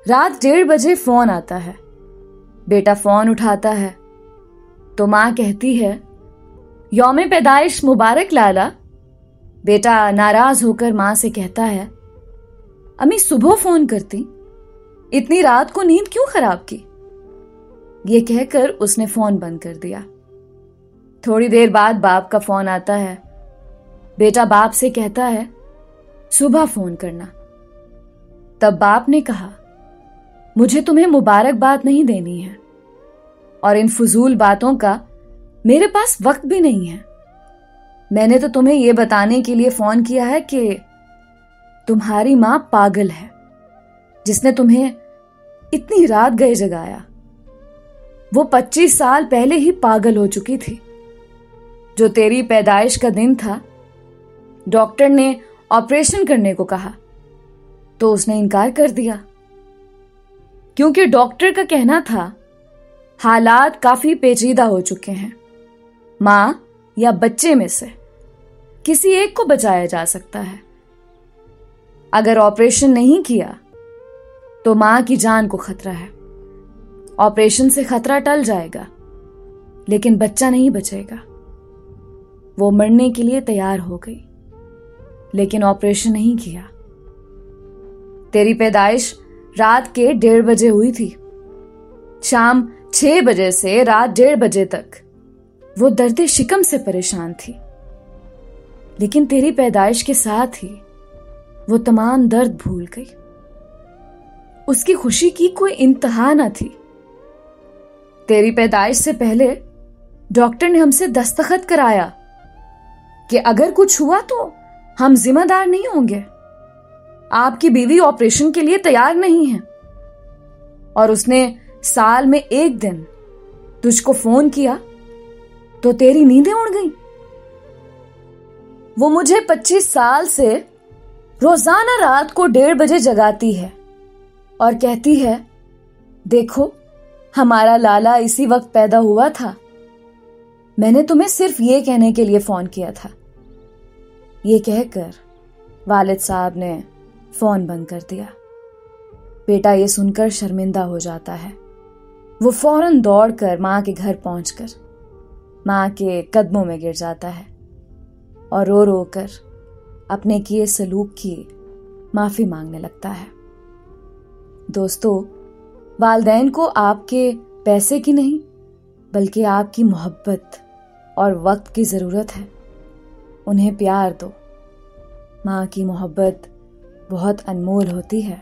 रात 1:30 बजे फोन आता है। बेटा फोन उठाता है तो माँ कहती है, यौम पैदाइश मुबारक लाला। बेटा नाराज होकर माँ से कहता है, अम्मी सुबह फोन करती, इतनी रात को नींद क्यों खराब की। ये कहकर उसने फोन बंद कर दिया। थोड़ी देर बाद बाप का फोन आता है। बेटा बाप से कहता है, सुबह फोन करना। तब बाप ने कहा, मुझे तुम्हें मुबारकबाद नहीं देनी है और इन फजूल बातों का मेरे पास वक्त भी नहीं है। मैंने तो तुम्हें यह बताने के लिए फोन किया है कि तुम्हारी मां पागल है, जिसने तुम्हें इतनी रात गए जगाया। वो 25 साल पहले ही पागल हो चुकी थी। जो तेरी पैदाइश का दिन था, डॉक्टर ने ऑपरेशन करने को कहा तो उसने इनकार कर दिया, क्योंकि डॉक्टर का कहना था हालात काफी पेचीदा हो चुके हैं। मां या बच्चे में से किसी एक को बचाया जा सकता है। अगर ऑपरेशन नहीं किया तो मां की जान को खतरा है। ऑपरेशन से खतरा टल जाएगा, लेकिन बच्चा नहीं बचेगा। वो मरने के लिए तैयार हो गई, लेकिन ऑपरेशन नहीं किया। तेरी पैदाइश रात के 1:30 बजे हुई थी। शाम 6 बजे से रात 1:30 बजे तक वो दर्द शिकम से परेशान थी, लेकिन तेरी पैदाइश के साथ ही वो तमाम दर्द भूल गई। उसकी खुशी की कोई इंतहा न थी। तेरी पैदाइश से पहले डॉक्टर ने हमसे दस्तखत कराया कि अगर कुछ हुआ तो हम जिम्मेदार नहीं होंगे। आपकी बीवी ऑपरेशन के लिए तैयार नहीं है। और उसने साल में 1 दिन तुझको फोन किया तो तेरी नींदें उड़ गईं। वो मुझे 25 साल से रोजाना रात को 1:30 बजे जगाती है और कहती है, देखो हमारा लाला इसी वक्त पैदा हुआ था। मैंने तुम्हें सिर्फ ये कहने के लिए फोन किया था। ये कहकर वालिद साहब ने फोन बंद कर दिया। बेटा ये सुनकर शर्मिंदा हो जाता है। वो फौरन दौड़कर मां के घर पहुंचकर मां के कदमों में गिर जाता है और रो रो कर अपने किए सलूक की माफी मांगने लगता है। दोस्तों, वालिदैन को आपके पैसे की नहीं, बल्कि आपकी मोहब्बत और वक्त की जरूरत है। उन्हें प्यार दो। मां की मोहब्बत बहुत अनमोल होती है।